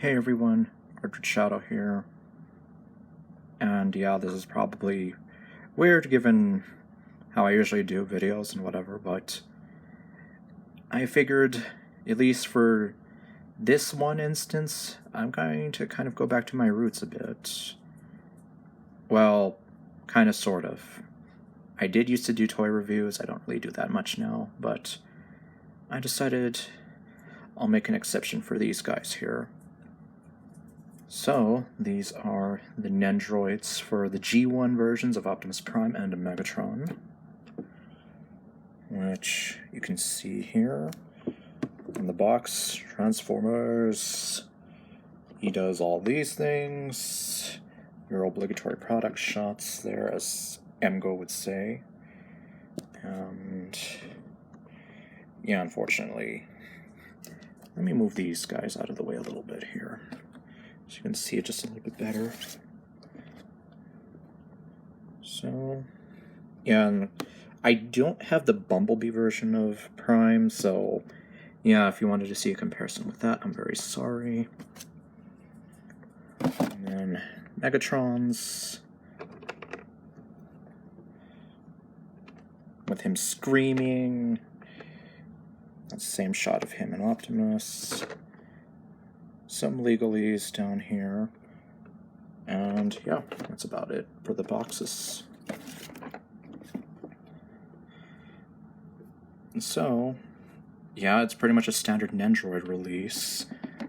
Hey everyone, Richard Shadow here, and yeah, this is probably weird given how I usually do videos and whatever, but I figured, at least for this one instance, I'm going to kind of go back to my roots a bit. Well, kind of, sort of. I did used to do toy reviews, I don't really do that much now, but I decided I'll make an exception for these guys here. So, these are the Nendoroids for the G1 versions of Optimus Prime and Megatron, which you can see here in the box. Transformers. He does all these things. Your obligatory product shots there, as Emgo would say. And yeah, unfortunately, let me move these guys out of the way a little bit here, so you can see it just a little bit better. So, yeah, and I don't have the Bumblebee version of Prime, so yeah, if you wanted to see a comparison with that, I'm very sorry. And then Megatron's, with him screaming. That's the same shot of him and Optimus. Some legalese down here, and yeah, that's about it for the boxes. And so, yeah, it's pretty much a standard Nendoroid release,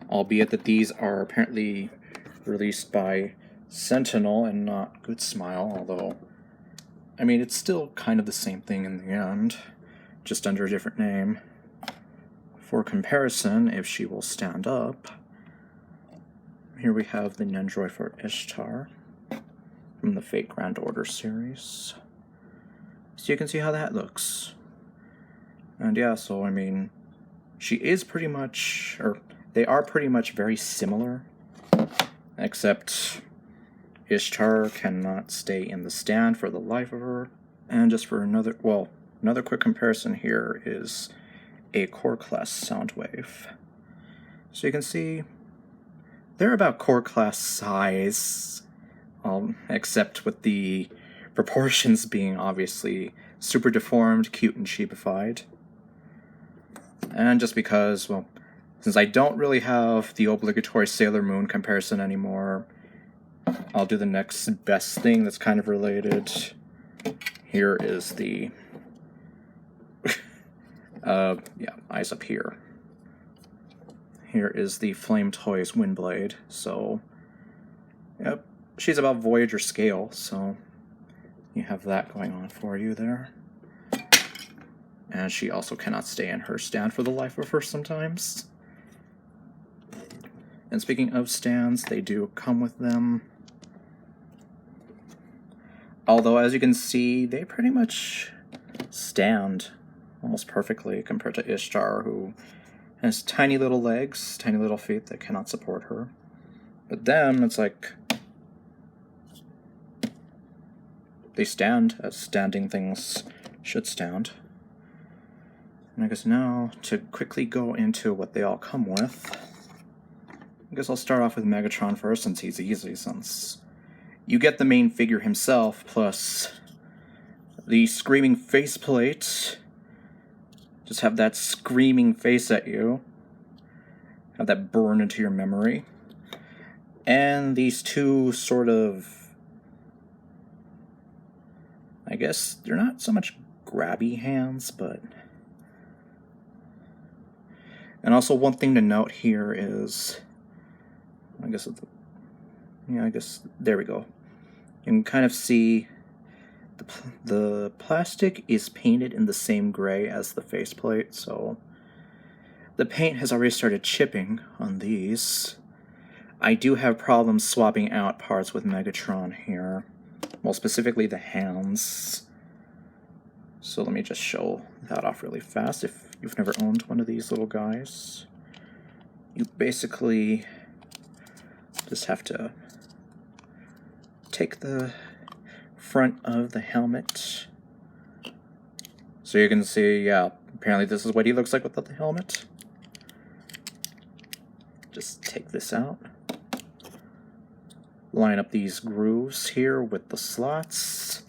albeit that these are apparently released by Sentinel and not Good Smile, although, I mean, it's still kind of the same thing in the end, just under a different name. For comparison, if she will stand up, here we have the Nendoroid for Ishtar from the Fate Grand Order series. So you can see how that looks. And yeah, so I mean, she is pretty much, or they are pretty much very similar, except Ishtar cannot stay in the stand for the life of her. And just for another quick comparison here is a core class Soundwave. So you can see they're about core class size, except with the proportions being obviously super deformed, cute, and cheapified. And just because, well, since I don't really have the obligatory Sailor Moon comparison anymore, I'll do the next best thing that's kind of related. Here is the, eyes up here. Here is the Flame Toys Windblade, so, yep, she's about Voyager scale, so you have that going on for you there. And she also cannot stay in her stand for the life of her sometimes. And speaking of stands, they do come with them. Although, as you can see, they pretty much stand almost perfectly compared to Ishtar, who has tiny little legs, tiny little feet that cannot support her. But them, it's like they stand as standing things should stand. And I guess now, to quickly go into what they all come with, I guess I'll start off with Megatron first, since he's easy, since you get the main figure himself, plus the screaming faceplate. Just have that screaming face at you. Have that burn into your memory. And these two sort of, I guess they're not so much grabby hands, but... And also one thing to note here is, I guess there we go. You can kind of see the plastic is painted in the same gray as the faceplate, so the paint has already started chipping on these. I do have problems swapping out parts with Megatron here, well, specifically the hands. So let me just show that off really fast. If you've never owned one of these little guys, you basically just have to take the front of the helmet. So you can see, yeah, apparently this is what he looks like without the helmet. just take this out. Line up these grooves here with the slots.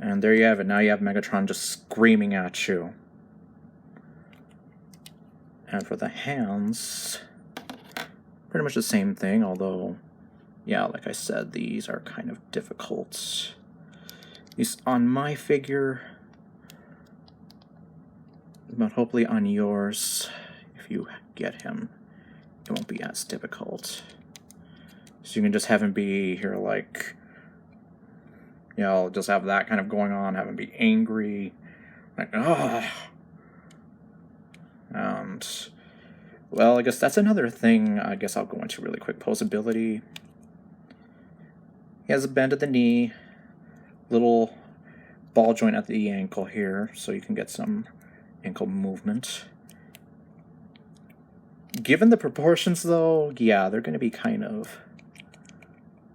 And there you have it. Now you have Megatron just screaming at you. And for the hands, pretty much the same thing, although, yeah, like I said, these are kind of difficult. At least on my figure, but hopefully on yours, if you get him, it won't be as difficult. So you can just have him be here like, you know, just have that kind of going on, have him be angry, like, oh. And, well, I guess that's another thing I guess I'll go into really quick. Posability. He has a bend at the knee, little ball joint at the ankle here, so you can get some ankle movement. Given the proportions, though, yeah, they're going to be kind of...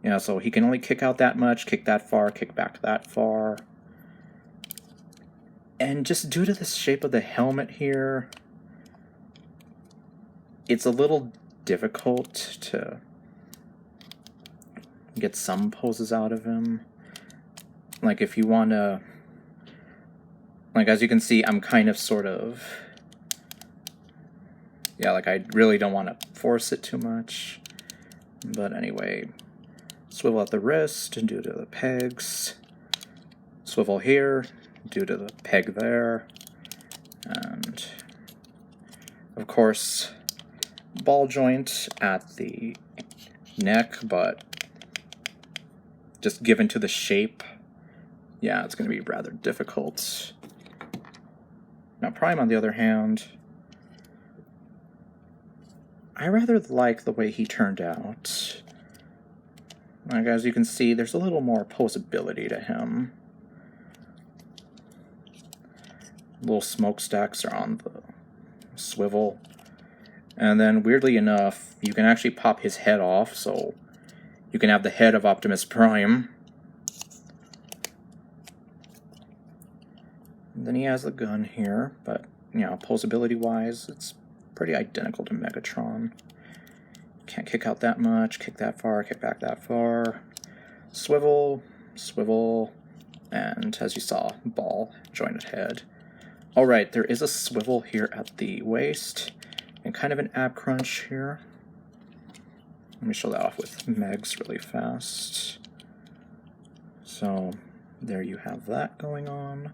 Yeah, so he can only kick out that much, kick that far, kick back that far. And just due to the shape of the helmet here, it's a little difficult to get some poses out of him. Like, if you want to... Like, as you can see, I'm kind of sort of... Yeah, like, I really don't want to force it too much. But anyway, swivel at the wrist due to the pegs. Swivel here due to the peg there. And, of course, ball joint at the neck, but just given to the shape, yeah, it's going to be rather difficult. Now, Prime, on the other hand, I rather like the way he turned out. Like, as you can see, there's a little more posability to him. Little smokestacks are on the swivel. And then, weirdly enough, you can actually pop his head off, so you can have the head of Optimus Prime. And then he has the gun here, but, you know, posability-wise, it's pretty identical to Megatron. Can't kick out that much, kick that far, kick back that far. Swivel, swivel, and as you saw, ball, jointed head. Alright, there is a swivel here at the waist, and kind of an ab crunch here. Let me show that off with Megs really fast. So, there you have that going on.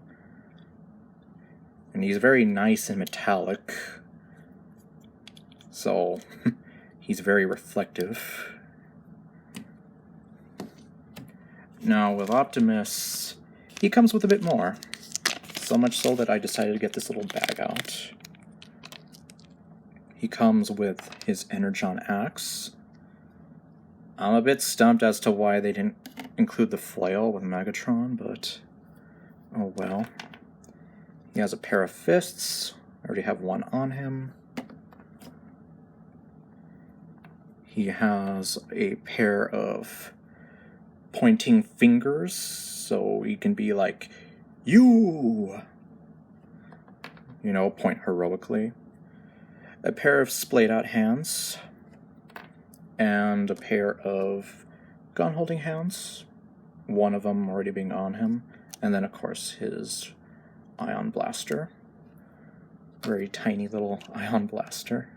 And he's very nice and metallic. So, he's very reflective. Now, with Optimus, he comes with a bit more. So much so that I decided to get this little bag out. He comes with his Energon axe. I'm a bit stumped as to why they didn't include the flail with Megatron, but oh well. He has a pair of fists. I already have one on him. He has a pair of pointing fingers, so he can be like, you! You know, point heroically. A pair of splayed out hands. And a pair of gun-holding hands. One of them already being on him. And then, of course, his ion blaster. Very tiny little ion blaster.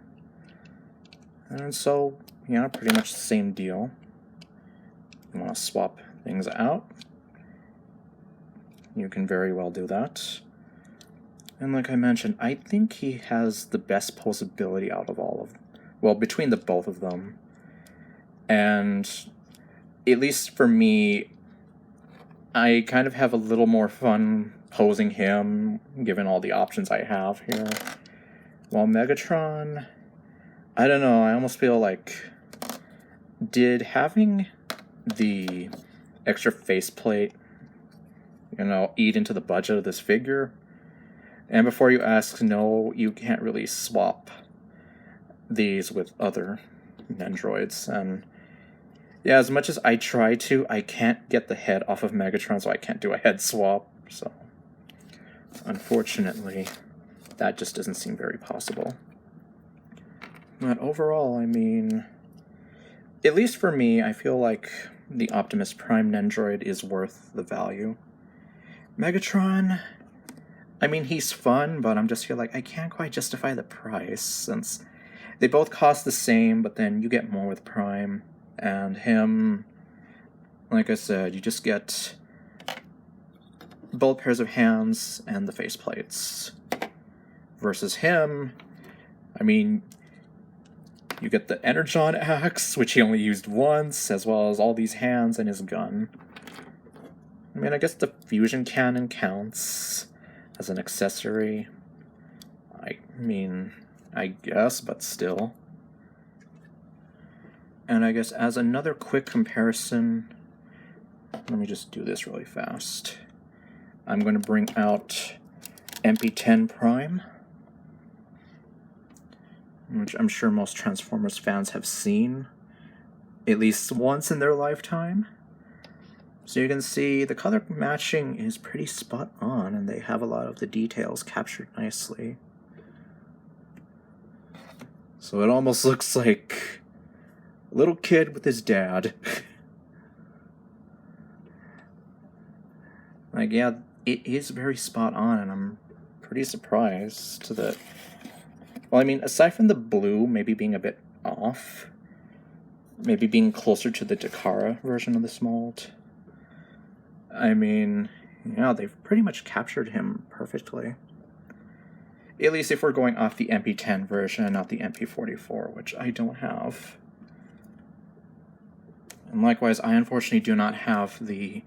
And so, you know, pretty much the same deal. You want to swap things out, you can very well do that. And like I mentioned, I think he has the best posability out of all of them. Well, between the both of them. And at least for me, I kind of have a little more fun posing him, given all the options I have here. While Megatron, I don't know, I almost feel like, did having the extra faceplate, you know, eat into the budget of this figure? And before you ask, no, you can't really swap these with other Nendoroids. And yeah, as much as I try to, I can't get the head off of Megatron, so I can't do a head swap. So, unfortunately. that just doesn't seem very possible. But overall, I mean, at least for me, I feel like the Optimus Prime Nendoroid is worth the value. Megatron, I mean, he's fun, but I'm just feel like I can't quite justify the price, since they both cost the same, but then you get more with Prime. And him, like I said, you just get both pairs of hands and the faceplates. Versus him, I mean, you get the Energon axe, which he only used once, as well as all these hands and his gun. I mean, I guess the fusion cannon counts as an accessory. I mean, I guess, but still. And I guess as another quick comparison, let me just do this really fast. I'm going to bring out MP10 Prime, which I'm sure most Transformers fans have seen at least once in their lifetime. So you can see the color matching is pretty spot on, and they have a lot of the details captured nicely. So it almost looks like a little kid with his dad. Like, yeah, it is very spot on, and I'm pretty surprised that... Well, I mean, aside from the blue maybe being a bit off, maybe being closer to the Takara version of this mold, I mean, yeah, they've pretty much captured him perfectly. At least if we're going off the MP10 version, not the MP44, which I don't have. And likewise, I unfortunately do not have the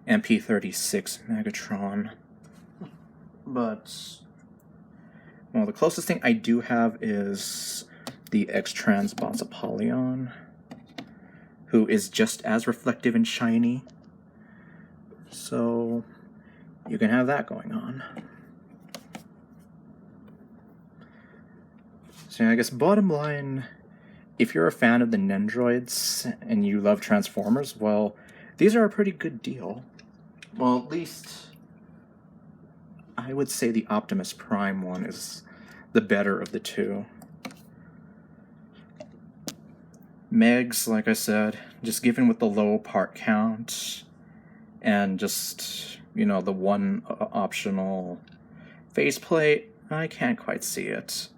MP36 Megatron. But, well, the closest thing I do have is the X-Trans Boss Apollyon, who is just as reflective and shiny. So, you can have that going on. So I guess bottom line, if you're a fan of the Nendoroids and you love Transformers, well, these are a pretty good deal. Well, at least I would say the Optimus Prime one is the better of the two. Megs, like I said, just given with the low part count and just, you know, the one optional faceplate, I can't quite see it.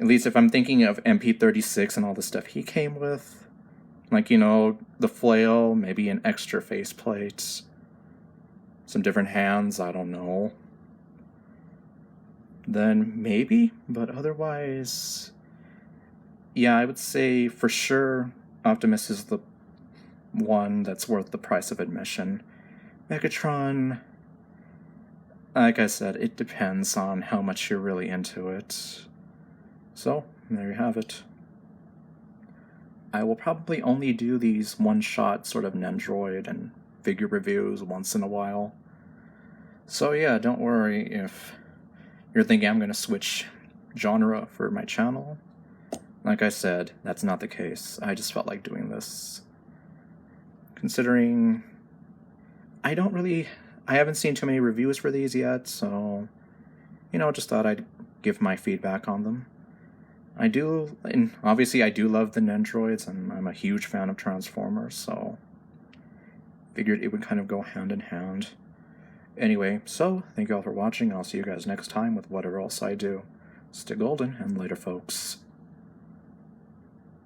At least if I'm thinking of MP36 and all the stuff he came with, like, you know, the flail, maybe an extra faceplate, some different hands, I don't know, then maybe, but otherwise, yeah, I would say for sure Optimus is the one that's worth the price of admission. Megatron, like I said, it depends on how much you're really into it. So, there you have it. I will probably only do these one-shot sort of Nendoroid and figure reviews once in a while. So yeah, don't worry if you're thinking I'm going to switch genre for my channel. Like I said, that's not the case. I just felt like doing this. Considering I haven't seen too many reviews for these yet, so, you know, just thought I'd give my feedback on them. Obviously I do love the Nendoroids, and I'm a huge fan of Transformers, so figured it would kind of go hand in hand. Anyway, so, thank you all for watching. I'll see you guys next time with whatever else I do. Stay golden, and later, folks.